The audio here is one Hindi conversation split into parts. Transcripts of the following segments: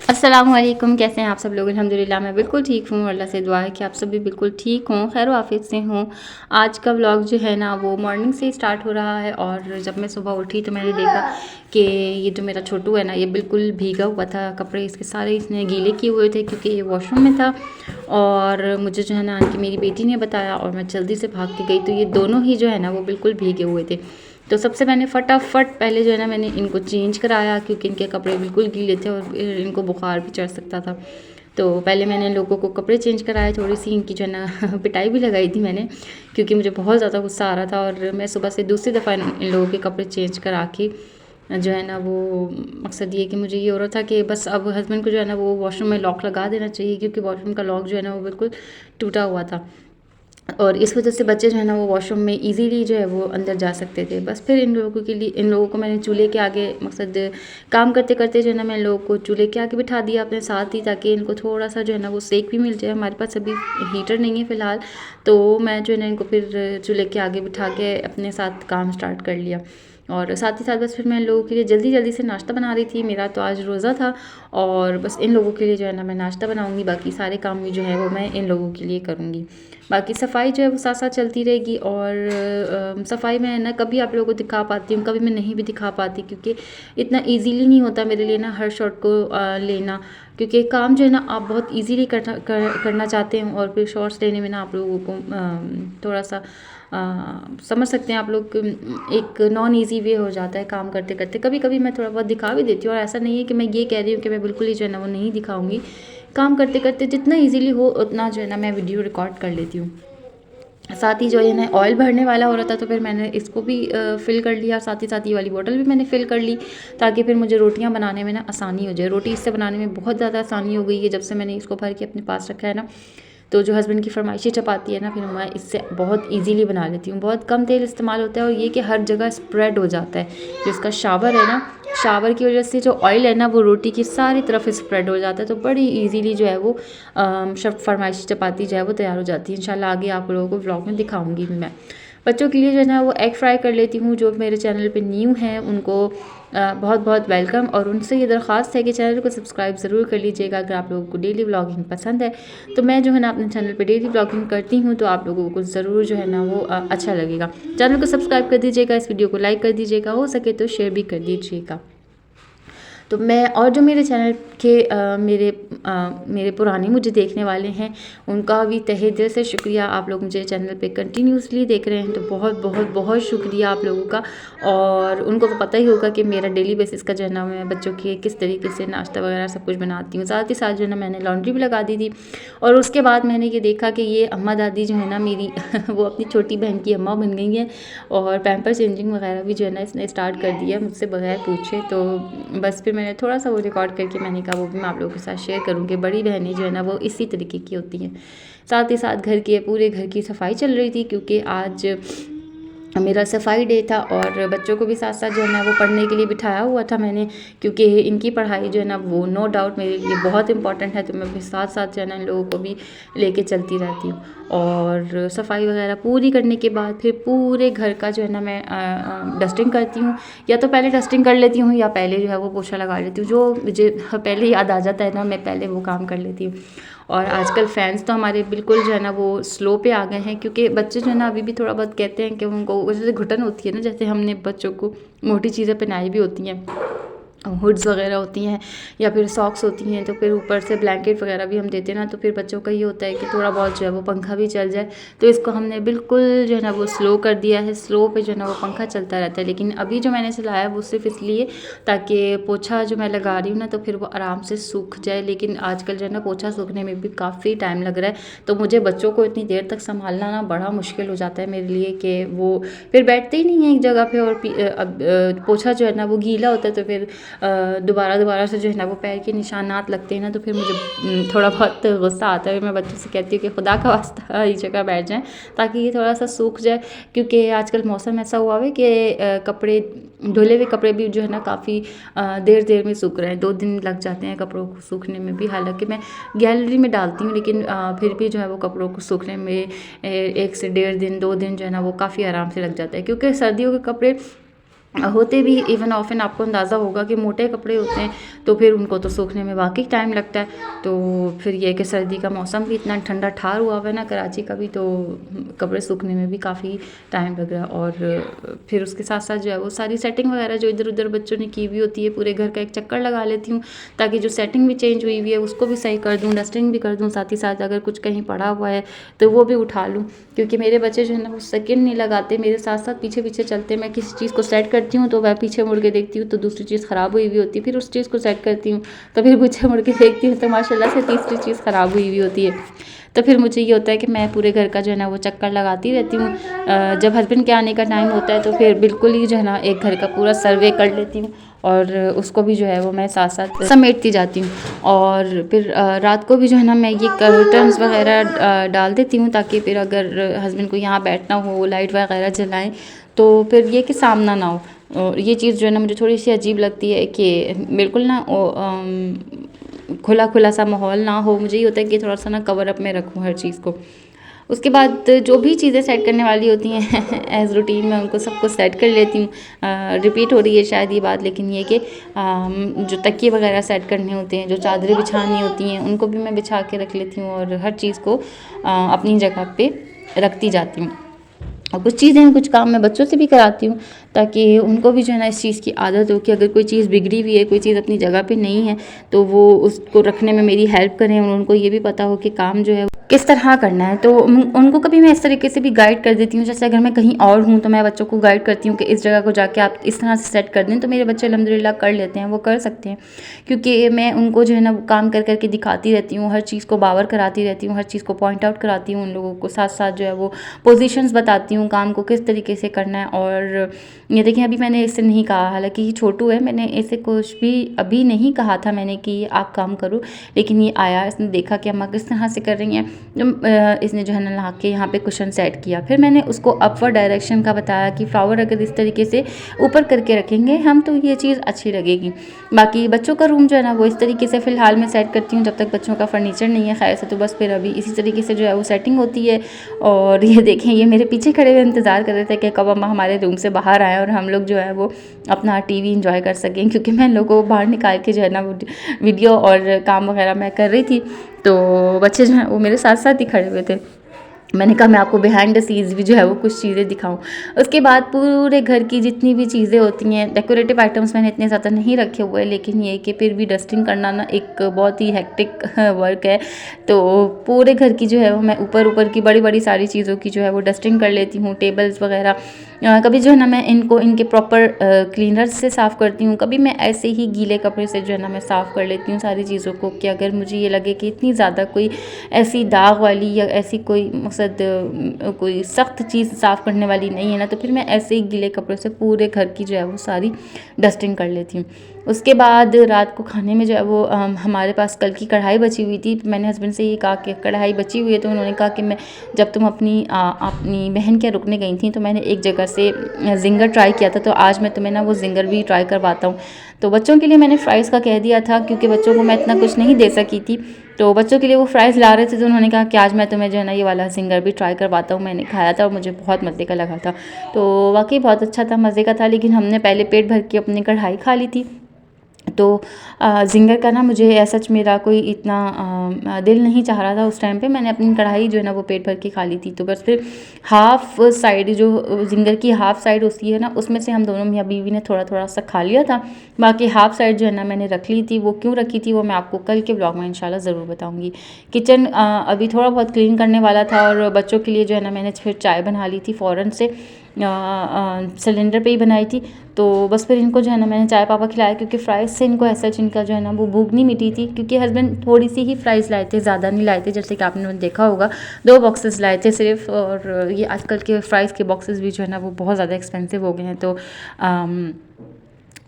अस्सलामुअलैकुम, कैसे हैं आप सब लोग? अल्हम्दुलिल्लाह मैं बिल्कुल ठीक हूँ। अल्लाह से दुआ है कि आप सब भी बिल्कुल ठीक हों, खैर आफियत से हों। आज का व्लॉग जो है ना वो मॉर्निंग से ही स्टार्ट हो रहा है और जब मैं सुबह उठी तो मैंने देखा कि ये जो मेरा छोटू है ना ये बिल्कुल भीगा हुआ था। कपड़े इसके सारे इसने गीले किए हुए थे क्योंकि ये वॉशरूम में था। और मुझे जो है ना कि मेरी बेटी ने बताया और मैं जल्दी से भाग के गई तो ये दोनों ही जो है ना वो बिल्कुल भीगे हुए थे। तो सबसे मैंने फटाफट पहले जो है ना मैंने इनको चेंज कराया क्योंकि इनके कपड़े बिल्कुल गीले थे और इनको बुखार भी चढ़ सकता था। तो पहले मैंने इन लोगों को कपड़े चेंज कराए, थोड़ी सी इनकी जो है ना पिटाई भी लगाई थी मैंने क्योंकि मुझे बहुत ज़्यादा गुस्सा आ रहा था। और मैं सुबह से दूसरी दफ़ा इन लोगों के कपड़े चेंज करा के जो है ना वो मकसद ये कि मुझे ये हो रहा था कि बस अब हस्बैंड को जो है ना वो वॉशरूम में लॉक लगा देना चाहिए क्योंकि वॉशरूम का लॉक जो है ना वो बिल्कुल टूटा हुआ था। और इस वजह से बच्चे जो है ना वो वॉशरूम में इजीली जो है वो अंदर जा सकते थे। बस फिर इन लोगों को मैंने चूल्हे के आगे मकसद काम करते करते जो है ना मैं इन लोगों को चूल्हे के आगे बिठा दिया अपने साथ ही, ताकि इनको थोड़ा सा जो है ना वो सेक भी मिल जाए। हमारे पास अभी हीटर नहीं है फ़िलहाल, तो मैं जो है ना इनको फिर चूल्हे के आगे बिठा के अपने साथ काम स्टार्ट कर लिया। और साथ ही साथ बस फिर मैं इन लोगों के लिए जल्दी जल्दी से नाश्ता बना रही थी। मेरा तो आज रोज़ा था और बस इन लोगों के लिए जो है ना मैं नाश्ता बनाऊंगी, बाकी सारे काम भी जो है वो मैं इन लोगों के लिए करूँगी। बाकी सफाई जो है वो साथ साथ चलती रहेगी। और सफाई में ना कभी आप लोगों को दिखा पाती हूँ, कभी मैं नहीं भी दिखा पाती क्योंकि इतना इजीली नहीं होता मेरे लिए ना हर शॉट को लेना, क्योंकि काम जो है ना आप बहुत इजीली करना चाहते हैं और फिर शॉर्ट्स लेने में ना आप लोगों को थोड़ा सा समझ सकते हैं आप लोग एक नॉन इजी वे हो जाता है काम करते करते। कभी कभी मैं थोड़ा बहुत दिखा भी देती हूँ और ऐसा नहीं है कि मैं ये कह रही हूँ कि मैं बिल्कुल ही जो है ना वो नहीं दिखाऊंगी। काम करते करते जितना इजीली हो उतना जो है ना मैं वीडियो रिकॉर्ड कर लेती हूँ। साथ ही जो है ना ऑयल भरने वाला हो रहा था तो फिर मैंने इसको भी फ़िल कर लिया, साथ ही साथ ये वाली बोतल भी मैंने फ़िल कर ली ताकि फिर मुझे रोटियां बनाने में ना आसानी हो जाए। रोटी इससे बनाने में बहुत ज़्यादा आसानी हो गई है जब से मैंने इसको भर के अपने पास रखा है ना। तो जो हस्बैंड की फरमाइशी चपाती है ना फिर मैं इससे बहुत इजीली बना लेती हूँ। बहुत कम तेल इस्तेमाल होता है और ये कि हर जगह स्प्रेड हो जाता है। जो इसका शावर है ना, शावर की वजह से जो ऑयल है ना वो रोटी की सारी तरफ स्प्रेड हो जाता है, तो बड़ी इजीली जो है वो फरमाइशी चपाती जो है वो तैयार हो जाती है। इंशाल्लाह आगे आप लोगों को व्लॉग में दिखाऊंगी भी मैं। बच्चों के लिए जो है ना वो एग फ्राई कर लेती हूँ। जो मेरे चैनल पे न्यू हैं उनको बहुत बहुत वेलकम और उनसे ये दरख्वास्त है कि चैनल को सब्सक्राइब ज़रूर कर लीजिएगा अगर आप लोगों को डेली व्लॉगिंग पसंद है। तो मैं जो है ना अपने चैनल पे डेली व्लॉगिंग करती हूँ तो आप लोगों को ज़रूर जो है ना वो अच्छा लगेगा। चैनल को सब्सक्राइब कर दीजिएगा, इस वीडियो को लाइक कर दीजिएगा, हो सके तो शेयर भी कर दीजिएगा। तो मैं और जो मेरे चैनल के मेरे पुराने मुझे देखने वाले हैं उनका भी तहे दिल से शुक्रिया। आप लोग मुझे चैनल पे कंटिन्यूसली देख रहे हैं तो बहुत बहुत बहुत शुक्रिया आप लोगों का। और उनको तो पता ही होगा कि मेरा डेली बेसिस का जो है ना मैं बच्चों के किस तरीके से नाश्ता वगैरह सब कुछ बनाती हूँ। साथ ही साथ जो है ना मैंने लॉन्ड्री भी लगा दी थी और उसके बाद मैंने ये देखा कि ये अम्मा दादी जो है ना मेरी वो अपनी छोटी बहन की अम्मा बन गई हैं और पैम्पर चेंजिंग वगैरह भी जो है ना इसने स्टार्ट कर दिया मुझसे बगैर पूछे। तो बस फिर मैंने थोड़ा सा वो रिकॉर्ड करके मैंने कहा वो भी मैं आप लोगों के साथ शेयर करूँ कि बड़ी बहनें जो है ना वो इसी तरीके की होती हैं। साथ ही साथ पूरे घर की सफाई चल रही थी क्योंकि आज मेरा सफाई डे था और बच्चों को भी साथ साथ जो है ना वो पढ़ने के लिए बिठाया हुआ था मैंने, क्योंकि इनकी पढ़ाई जो है ना वो नो डाउट मेरे लिए बहुत इंपॉर्टेंट है। तो मैं भी साथ साथ जो है ना इन लोगों को भी लेके चलती रहती हूँ। और सफाई वगैरह पूरी करने के बाद फिर पूरे घर का जो है ना मैं डस्टिंग करती हूँ। या तो पहले डस्टिंग कर लेती हूँ या पहले जो है वो पोछा लगा लेती हूँ, जो मुझे पहले याद आ जाता है ना मैं पहले वो काम कर लेती हूँ। और आजकल फ़ैन्स तो हमारे बिल्कुल जो है ना वो स्लो पे आ गए हैं क्योंकि बच्चे जो है ना अभी भी थोड़ा बहुत कहते हैं कि उनको जैसे घुटन होती है ना, जैसे हमने बच्चों को मोटी चीज़ें पहनाई भी होती हैं, हुड्स वगैरह होती हैं या फिर सॉक्स होती हैं, तो फिर ऊपर से ब्लैंकेट वगैरह भी हम देते हैं ना, तो फिर बच्चों का ये होता है कि थोड़ा बहुत जो है वो पंखा भी चल जाए। तो इसको हमने बिल्कुल जो है ना वो स्लो कर दिया है, स्लो पे जो है ना वो पंखा चलता रहता है। लेकिन अभी जो मैंने चलाया वो सिर्फ इसलिए ताकि पोछा जो मैं लगा रही हूँ ना तो फिर वो आराम से सूख जाए। लेकिन आजकल जो है ना पोछा सूखने में भी काफ़ी टाइम लग रहा है, तो मुझे बच्चों को इतनी देर तक संभालना ना बड़ा मुश्किल हो जाता है मेरे लिए कि वो फिर बैठते ही नहीं हैं एक जगह पे। और पोछा जो है ना वो गीला होता है तो फिर दोबारा दोबारा से जो है ना वो पैर के निशानात लगते हैं ना, तो फिर मुझे थोड़ा बहुत गुस्सा आता है। मैं बच्चों से कहती हूँ कि खुदा का वास्ता इस जगह बैठ जाएं ताकि ये थोड़ा सा सूख जाए, क्योंकि आजकल मौसम ऐसा हुआ है कि कपड़े धुले हुए कपड़े भी जो है ना काफ़ी देर देर में सूख रहे हैं। 2 दिन लग जाते हैं कपड़ों को सूखने में भी, हालांकि मैं गैलरी में डालती हूँ लेकिन फिर भी जो है वो कपड़ों को सूखने में 1 से 1.5 दिन 2 दिन जो है ना वो काफ़ी आराम से लग जाता है। क्योंकि सर्दियों के कपड़े होते भी इवन ऑफन आपको अंदाज़ा होगा कि मोटे कपड़े होते हैं तो फिर उनको तो सूखने में वाकई टाइम लगता है। तो फिर ये कि सर्दी का मौसम भी इतना ठंडा ठार हुआ हुआ है ना कराची का भी, तो कपड़े सूखने में भी काफ़ी टाइम लग रहा है। और फिर उसके साथ साथ जो है वो सारी सेटिंग वगैरह जो इधर उधर बच्चों ने की हुई होती है, पूरे घर का एक चक्कर लगा लेती हूँ ताकि जो सेटिंग भी चेंज हुई हुई है उसको भी सही कर दूँ, डस्टिंग भी कर दूँ, साथ ही साथ अगर कुछ कहीं पड़ा हुआ है तो वो भी उठा लूँ। क्योंकि मेरे बच्चे जो है ना वो सेकंड नहीं लगाते, मेरे साथ साथ पीछे पीछे चलते। मैं किसी चीज़ को सेट करती हूँ तो वह पीछे मुड़ के देखती हूँ तो दूसरी चीज़ ख़राब हुई हुई होती है, फिर उस चीज़ को सेट करती हूँ तो फिर पीछे मुड़ के देखती हूँ तो माशाल्लाह से तीसरी चीज़ ख़राब हुई हुई होती है। तो फिर मुझे ये होता है कि मैं पूरे घर का जो है ना वो चक्कर लगाती रहती हूँ। जब हस्बैंड के आने का टाइम होता है तो फिर बिल्कुल ही जो है ना एक घर का पूरा सर्वे कर लेती हूँ और उसको भी जो है वो मैं साथ साथ समेटती जाती हूँ। और फिर रात को भी जो है ना मैं ये कर्टन्स वगैरह डाल देती हूँ ताकि फिर अगर हस्बैंड को यहाँ बैठना हो, लाइट वगैरह जलाएं तो फिर ये कि सामना ना हो। और ये चीज़ जो है ना मुझे थोड़ी सी अजीब लगती है कि बिल्कुल ना खुला खुला सा माहौल ना हो। मुझे ये होता है कि थोड़ा सा ना कवर अप में रखूँ हर चीज़ को। उसके बाद जो भी चीज़ें सेट करने वाली होती हैं एज़ रूटीन मैं उनको सबको सेट कर लेती हूँ। रिपीट हो रही है शायद ये बात, लेकिन ये कि जो तकिए वगैरह सेट करने होते हैं, जो चादरें बिछानी होती हैं उनको भी मैं बिछा के रख लेती हूँ और हर चीज़ को अपनी जगह पे रखती जाती हूँ। और कुछ चीज़ें कुछ काम मैं बच्चों से भी कराती हूँ ताकि उनको भी जो है ना इस चीज़ की आदत हो कि अगर कोई चीज़ बिगड़ी हुई है, कोई चीज़ अपनी जगह पे नहीं है तो वो उसको रखने में मेरी हेल्प करें और उनको ये भी पता हो कि काम जो है किस तरह करना है। तो उनको कभी मैं इस तरीके से भी गाइड कर देती हूँ, जैसे अगर मैं कहीं और हूँ तो मैं बच्चों को गाइड करती हूँ कि इस जगह को जाके आप इस तरह से सेट कर दें, तो मेरे बच्चे अल्हम्दुलिल्लाह कर लेते हैं, वो कर सकते हैं। क्योंकि मैं उनको जो है ना वो काम कर करके दिखाती रहती हूँ, हर चीज़ को बावर कराती रहती हूँ, हर चीज़ को पॉइंट आउट कराती हूँ उन लोगों को, साथ साथ जो है वो पोजीशंस बताती हूँ काम को किस तरीके से करना है। और ये देखिए अभी मैंने इससे नहीं कहा, हालांकि ये छोटू है, मैंने इसे कुछ भी अभी नहीं कहा था मैंने कि आप काम करो, लेकिन ये आया, इसने देखा कि अम्मा किस तरह से कर रही हैं, इसने जो है ना ला के यहाँ पे कुशन सेट किया। फिर मैंने उसको अपवर्ड डायरेक्शन का बताया कि फ्लावर अगर इस तरीके से ऊपर करके रखेंगे हम तो ये चीज़ अच्छी लगेगी। बाकी बच्चों का रूम जो है ना वो इस तरीके से फ़िलहाल मैं सेट करती हूँ जब तक बच्चों का फर्नीचर नहीं है खैर से, तो बस फिर अभी इसी तरीके से जो है वो सेटिंग होती है। और ये देखें ये मेरे पीछे खड़े हुए इंतज़ार कर रहे थे कि कब अम्मा हमारे रूम से बाहर आए और हम लोग जो है वो अपना टीवी इंजॉय कर सकें, क्योंकि मैं इन लोगों को बाहर निकाल के जो है ना वो वीडियो और काम वगैरह मैं कर रही थी, तो बच्चे जो हैं वो मेरे साथ साथ ही खड़े हुए थे। मैंने कहा मैं आपको बिहाइंड द सीन्स भी जो है वो कुछ चीज़ें दिखाऊं। उसके बाद पूरे घर की जितनी भी चीज़ें होती हैं, डेकोरेटिव आइटम्स मैंने इतने ज़्यादा नहीं रखे हुए, लेकिन ये कि फिर भी डस्टिंग करना ना एक बहुत ही हेक्टिक वर्क है। तो पूरे घर की जो है वो मैं ऊपर ऊपर की बड़ी बड़ी सारी चीज़ों की जो है वो डस्टिंग कर लेती हूँ, टेबल्स वगैरह। कभी जो है ना मैं इनको इनके प्रॉपर क्लीनर से साफ़ करती हूँ, कभी मैं ऐसे ही गीले कपड़े से जो है ना मैं साफ़ कर लेती हूँ सारी चीज़ों को, कि अगर मुझे ये लगे कि इतनी ज़्यादा कोई ऐसी दाग वाली या ऐसी कोई मकसद कोई सख्त चीज़ साफ़ करने वाली नहीं है ना, तो फिर मैं ऐसे ही गीले कपड़े से पूरे घर की जो है वो सारी डस्टिंग कर लेती हूँ। उसके बाद रात को खाने में जो है वो हमारे पास कल की कढ़ाई बची हुई थी। मैंने हस्बैंड से ये कहा कि कढ़ाई बची हुई है, तो उन्होंने कहा कि मैं जब तुम अपनी बहन के रुकने गई थी तो मैंने एक जगह से जिंगर ट्राई किया था, तो आज मैं तुम्हें ना वो जिंगर भी ट्राई करवाता हूँ। तो बच्चों के लिए मैंने फ्राइज़ का कह दिया था क्योंकि बच्चों को मैं इतना कुछ नहीं दे सकी थी, तो बच्चों के लिए वो फ्राइज़ ला रहे थे, तो उन्होंने कहा कि आज मैं तुम्हें जो है ना ये वाला जिंगर भी ट्राई करवाता हूँ। मैंने खाया था और मुझे बहुत मज़े का लगा था, तो वाकई बहुत अच्छा था, मज़े का था। लेकिन हमने पहले पेट भर के अपनी कढ़ाई खा ली थी, तो जिंगर का ना मुझे सच मेरा कोई इतना दिल नहीं चाह रहा था उस टाइम पे। मैंने अपनी कढ़ाई जो है ना वो पेट भर के खा ली थी, तो बस फिर हाफ़ साइड जो जिंगर की हाफ़ साइड होती है ना उसमें से हम दोनों मियाँ बीवी ने थोड़ा थोड़ा सा खा लिया था, बाकी हाफ़ साइड जो है ना मैंने रख ली थी। वो क्यों रखी थी वो मैं आपको कल के ब्लॉग में इंशाल्लाह ज़रूर बताऊँगी। किचन अभी थोड़ा बहुत क्लीन करने वाला था और बच्चों के लिए जो है ना मैंने फिर चाय बना ली थी फ़ौरन से, सिलेंडर पे ही बनाई थी। तो बस फिर इनको जो है ना मैंने चाय पापा खिलाया, क्योंकि फ्राइज़ से इनको ऐसा इनका जो है ना वो भूख नहीं मिटी थी, क्योंकि हस्बैंड थोड़ी सी ही फ्राइज़ लाए थे, ज़्यादा नहीं लाए थे, जैसे कि आपने देखा होगा 2 बॉक्सेस लाए थे सिर्फ। और ये आजकल के फ्राइज़ के बॉक्सेस भी जो है ना वो बहुत ज़्यादा एक्सपेंसिव हो गए हैं, तो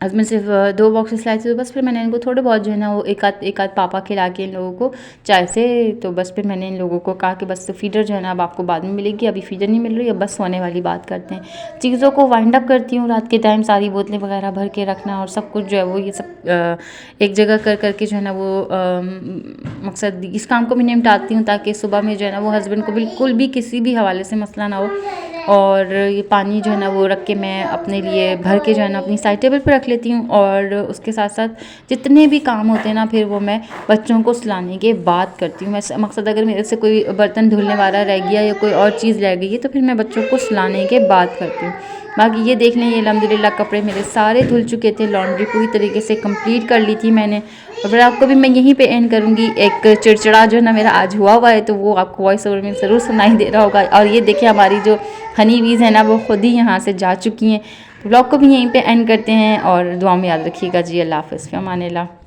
हस्बैंड सिर्फ 2 बॉक्सेस लाए थे, तो बस फिर मैंने इनको थोड़े बहुत जो है ना वो एक आध पापा खिला के इन लोगों को चाय से, तो बस फिर मैंने इन लोगों को कहा कि बस फीडर जो है ना अब आपको बाद में मिलेगी, अभी फीडर नहीं मिल रही, अब बस सोने वाली बात करते हैं। चीज़ों को वाइंड अप करती हूँ रात के टाइम, सारी बोतलें वगैरह भर के रखना और सब कुछ जो है वो ये सब एक जगह कर करके जो है ना वो मकसद इस काम को भी निपटाती हूँ ताकि सुबह में जो है ना वो हस्बैंड को बिल्कुल भी किसी भी हवाले से मसला ना हो। और ये पानी जो है ना वो रख के मैं अपने लिए भर के जो है ना अपनी साइड टेबल पे रख लेती हूँ। और उसके साथ साथ जितने भी काम होते हैं ना फिर वो मैं बच्चों को सुलाने के बाद करती हूँ। मैं मकसद अगर मेरे से कोई बर्तन धुलने वाला रह गया या कोई और चीज़ रह गई है तो फिर मैं बच्चों को सुलाने के बाद करती हूँ। बाकी ये देख लें, ये अल्हम्दुलिल्लाह कपड़े मेरे सारे धुल चुके थे, लॉन्ड्री पूरी तरीके से कंप्लीट कर ली थी मैंने। और फिर आपको भी मैं यहीं पे एंड करूँगी। एक चिड़चिड़ा जो है ना मेरा आज हुआ है तो वो आपको वॉइस ओवर में ज़रूर सुनाई दे रहा होगा। और ये देखिए हमारी जो हनी बीज़ है ना वो खुद ही यहाँ से जा चुकी हैं। ब्लॉग को भी यहीं पे एंड करते हैं और दुआ में याद रखिएगा जी। अल्लाह हाफ़िज़, फ़ी अमानिल्लाह।